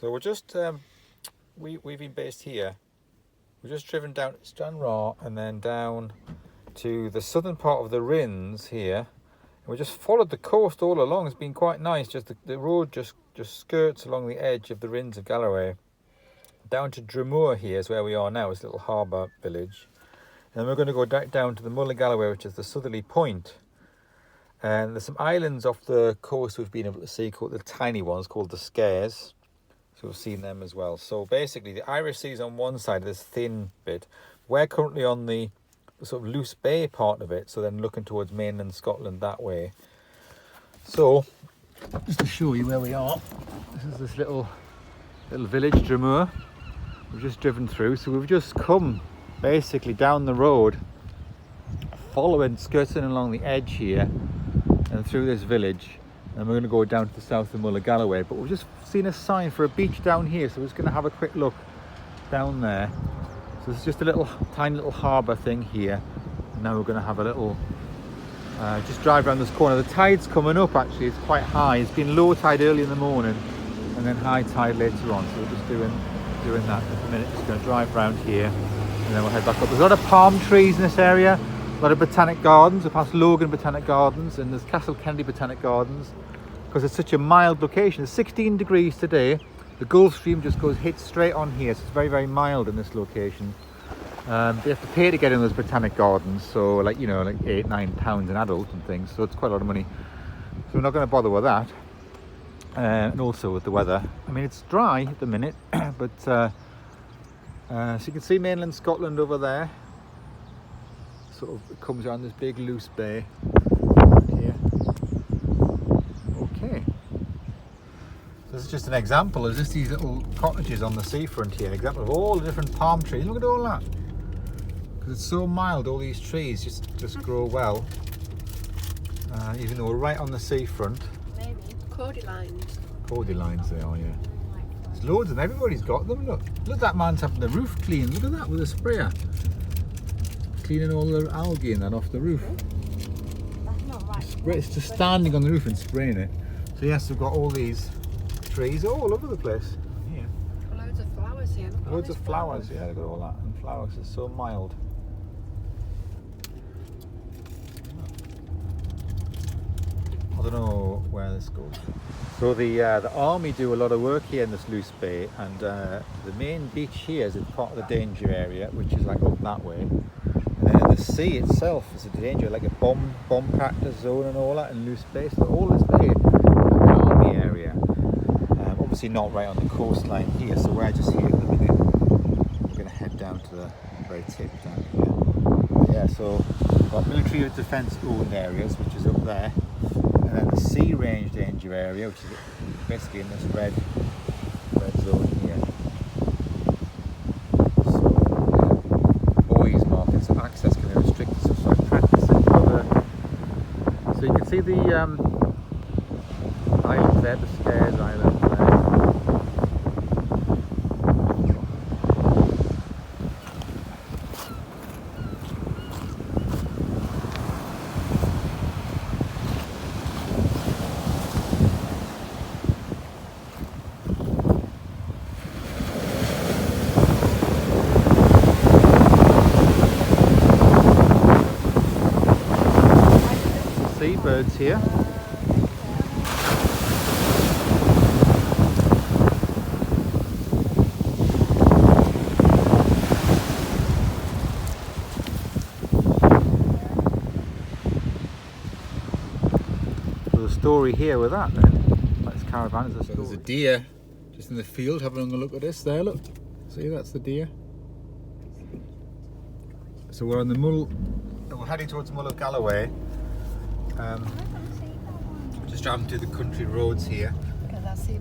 So we're just, we've been based here. We've just driven down to Stranraer and then down to the southern part of the Rins here. And we just followed the coast all along. It's been quite nice. Just the road just skirts along the edge of the Rins of Galloway. Down to Drummoor here is where we are now. It's a little harbour village. And we're going to go down to the Mull of Galloway, which is the southerly point. And there's some islands off the coast we've been able to see, called the tiny ones, called the Skares. So we've seen them as well. So basically, the Irish Sea is on one side, this thin bit. We're currently on the sort of Loose Bay part of it, so then looking towards mainland Scotland that way. So, just to show you where we are, this is this little village, Drummoor. We've just driven through, so we've just come basically down the road, following, skirting along the edge here, and through this village. And we're going to go down to the south of the Mull of Galloway, but we've just seen a sign for a beach down here, so we're just going to have a quick look down there. So it's just a tiny little harbour thing here. And now we're going to have a little, just drive around this corner. The tide's coming up actually, it's quite high. It's been low tide early in the morning and then high tide later on. So we're just doing that in a minute. Just going to drive around here and then we'll head back up. There's a lot of palm trees in this area. A lot of botanic gardens. We're past Logan Botanic Gardens and there's Castle Kennedy Botanic Gardens because it's such a mild location. It's 16 degrees today. The Gulf Stream just hits straight on here, so it's very, very mild in this location. They have to pay to get in those botanic gardens, so like £8-9 an adult and things, so it's quite a lot of money. So we're not going to bother with that. And also with the weather. I mean, it's dry at the minute, but so you can see mainland Scotland over there. Sort of it comes around this big loose bay here. Okay. So this is just an example. There's just these little cottages on the seafront here. An example of all the different palm trees. Look at all that. Because it's so mild, all these trees just grow well. Even though we're right on the seafront. Maybe. Cordylines. Cordylines they are, yeah. There's loads of them. Everybody's got them. Look at that man's having the roof clean. Look at that with a sprayer. Cleaning all the algae and that off the roof. That's not right. It's just standing on the roof and spraying it. So yes, we've got all these trees all over the place. Yeah. Loads of flowers here. Loads of flowers, yeah, they've got all that. And flowers, it's so mild. I don't know where this goes. So the army do a lot of work here in this loose bay, and the main beach here is part of the danger area, which is like up that way. And then the sea itself is a danger, like a bomb practice zone and all that in loose bay. So all this bay is an army area. Obviously not right on the coastline here, so we're just here at the minute. We're going to head down to the very tip down here. Yeah, so we've got military defence owned areas, which is up there. And then the sea range danger area, which is basically in this red zone here. So buoys marked, so access can be restricted, so start practicing. So you can see the islands there, the Skares Islands there. Seabirds here. There's a story here with that then. That's caravan. So there's a deer just in the field having a look at this there, look. See, that's the deer. So we're on the Mull, we're heading towards the Mull of Galloway. Just driving through the country roads here.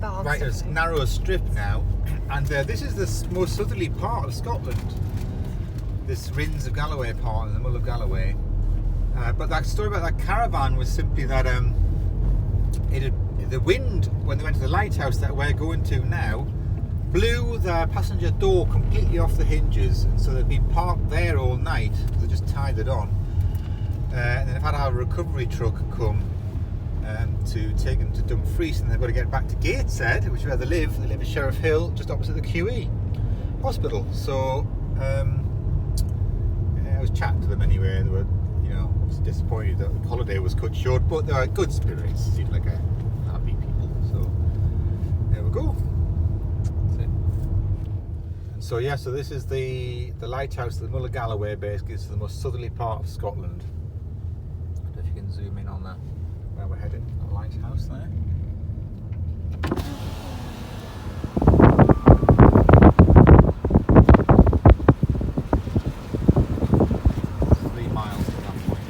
Right, there's a narrow strip now, and this is the most southerly part of Scotland. This Rins of Galloway part and the Mull of Galloway. But that story about that caravan was simply that the wind, when they went to the lighthouse that we're going to now, blew the passenger door completely off the hinges, and so they've been parked there all night. They just tied it on. And then I've had our recovery truck come to take them to Dumfries, and they've got to get back to Gateshead, which is where they live. They live in Sheriff Hill, just opposite the QE hospital. So I was chatting to them anyway. They were, you know, obviously disappointed that the holiday was cut short, but they were good spirits. Seemed like a happy people. So there we go. That's it. And so yeah, so this is the lighthouse, the Mull of Galloway. Basically, it's the most southerly part of Scotland. I don't know if you can zoom in on that. Where we're heading, the lighthouse there. It's 3 miles to that point.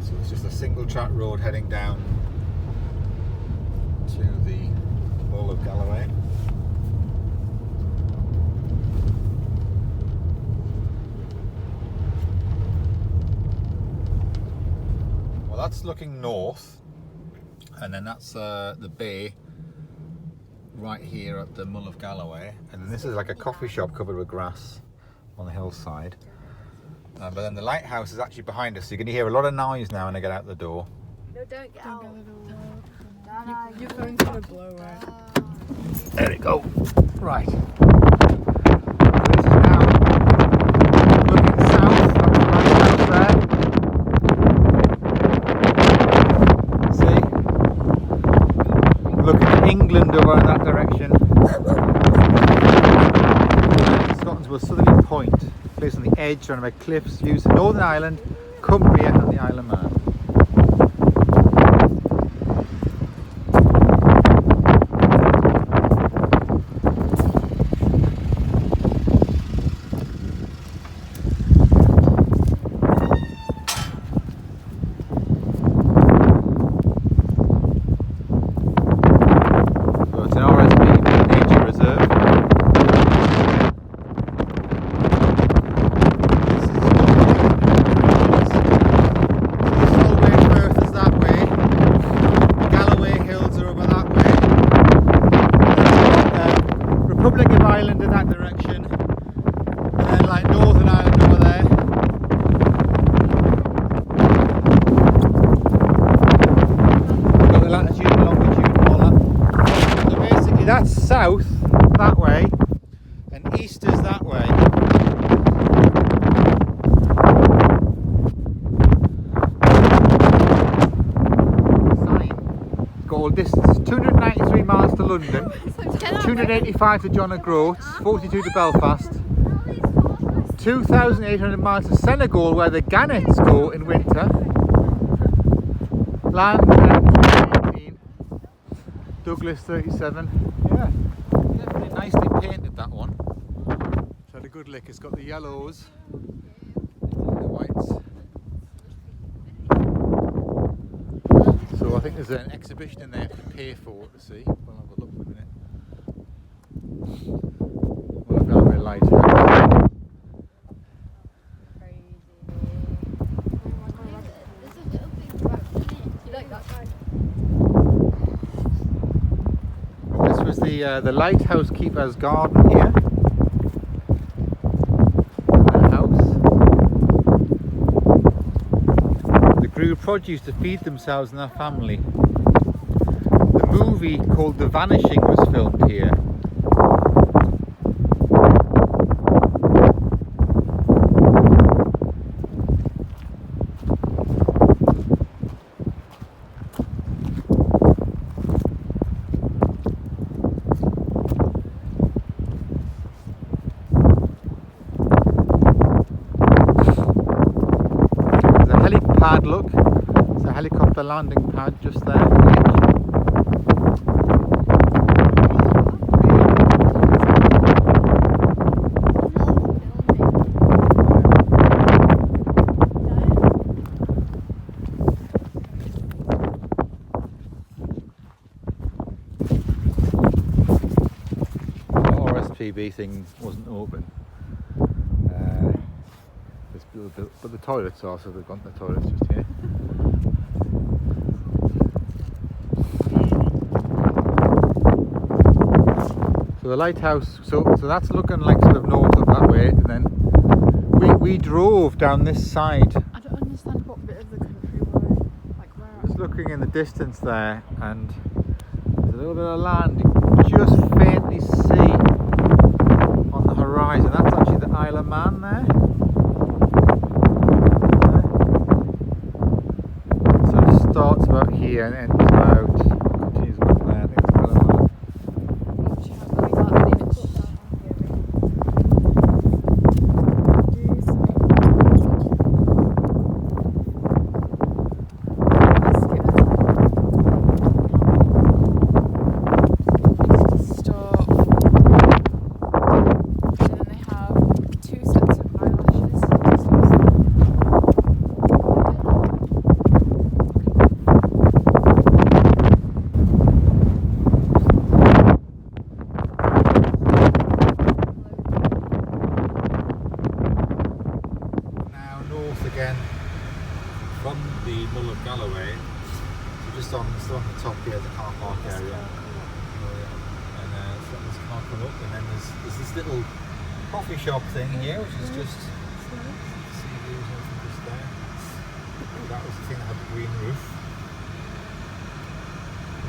So it's just a single track road heading down to the Mull of Galloway. That's looking north, and then that's the bay right here at the Mull of Galloway, and then this is like a coffee shop covered with grass on the hillside. But then the lighthouse is actually behind us, so you're going to hear a lot of noise now when I get out the door. No, don't get out. Your phone's gonna blow, right? There we go. Right. So this is now looking south up the lighthouse there. Looking at England over in that direction. Scotland's most southerly point, placed on the edge surrounded by cliffs, views of Northern Ireland, Cumbria and the Isle of Man. That's south that way and east is that way. Sign. Got all distance. 293 miles to London, 285 to John O'Groats, 42 to Belfast, 2,800 miles to Senegal where the gannets go in winter. Land 18. Douglas 37. Yeah, definitely nicely painted that one. It's had a good lick. It's got the yellows and the whites. So I think there's an exhibition in there to pay for to see. We'll have a look in a minute. We'll have Galloway Lighthouse. The lighthouse keeper's garden here. The house. They grew produce to feed themselves and their family. The movie called The Vanishing was filmed here. Pad, look, it's a helicopter landing pad just there. The RSPB thing wasn't open. But the toilets are, so they've got the toilets just here. So the lighthouse, so that's looking like sort of north up that way, and then we drove down this side. I don't understand what bit of the country we're like where. Just looking in the distance there, and there's a little bit of land you can just faintly see on the horizon. That's actually the Isle of Man there. So it starts about here and ends about, continues about there. I think it's about that. Again from the Mull of Galloway, so just on the top here, the car park area. And so this car come up, and then there's this little coffee shop thing here, which is just sea views and everything just there. That was the thing that had the green roof.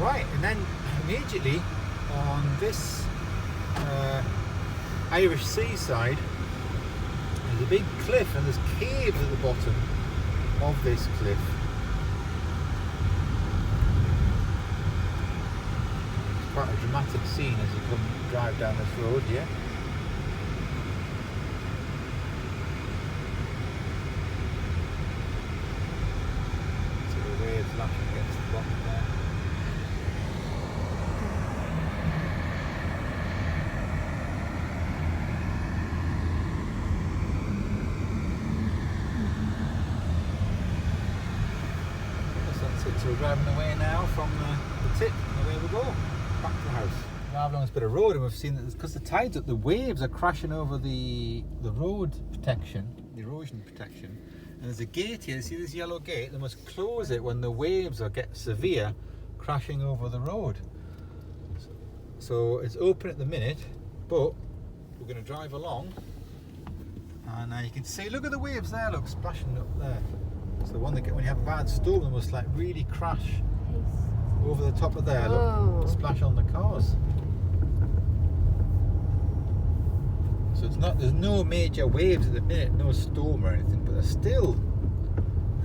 Right, and then immediately on this Irish seaside, there's a big cliff, and there's caves at the bottom of this cliff. It's quite a dramatic scene as you drive down this road here. So the waves lashing against the bottom there. So we're driving away now from the tip, and away we go, back to the house. We drive along this bit of road, and we've seen that because the tide's up, the waves are crashing over the road protection, the erosion protection. And there's a gate here, see this yellow gate? They must close it when the waves get severe, crashing over the road. So it's open at the minute, but we're going to drive along, and you can see, look at the waves there, look, splashing up there. So the one that when you have a bad storm, they must like really crash over the top of there, look, splash on the cars. So it's not, there's no major waves at the minute, no storm or anything, but they're still,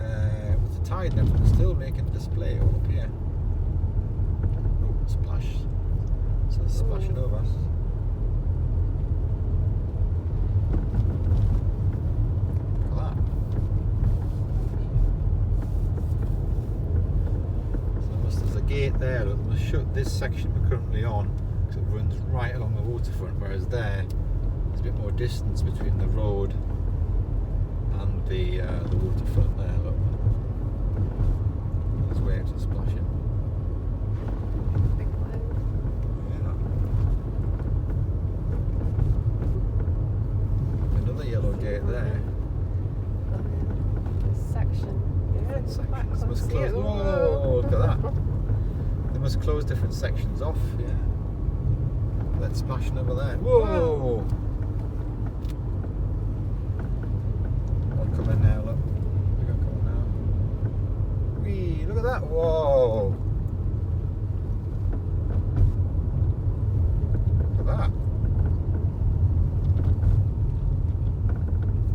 with the tide and everything, they're still making a display all up here. Oh, splash. So it's splashing over. Gate there, look, they must shut this section we're currently on because it runs right along the waterfront, whereas there there's a bit more distance between the road and the waterfront there, look. There's waves are splashing. Big wave. Yeah. Another yellow gate there. This section. Yeah, Sections must close. Whoa, look at that. They must close different sections off, yeah. That's splashing over there. Whoa! One coming now, look. We got coming now. Whee, look at that. Whoa! Look at that.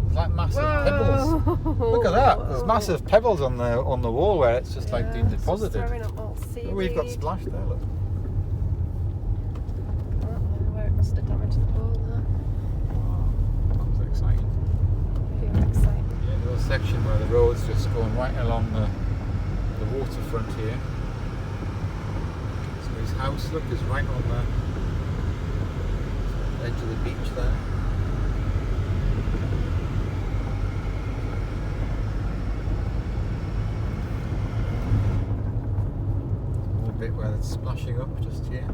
There's like massive pebbles. Look at that. There's massive pebbles on the wall where it's just like being deposited. Oh, we've got splashed there, look. I don't know where it must have damaged the pole there. Wow, that was exciting. Feel excited. Yeah, the little section where the road's just going right along the waterfront here. So his house, look, is right on the edge of the beach there. Bit where it's splashing up just here.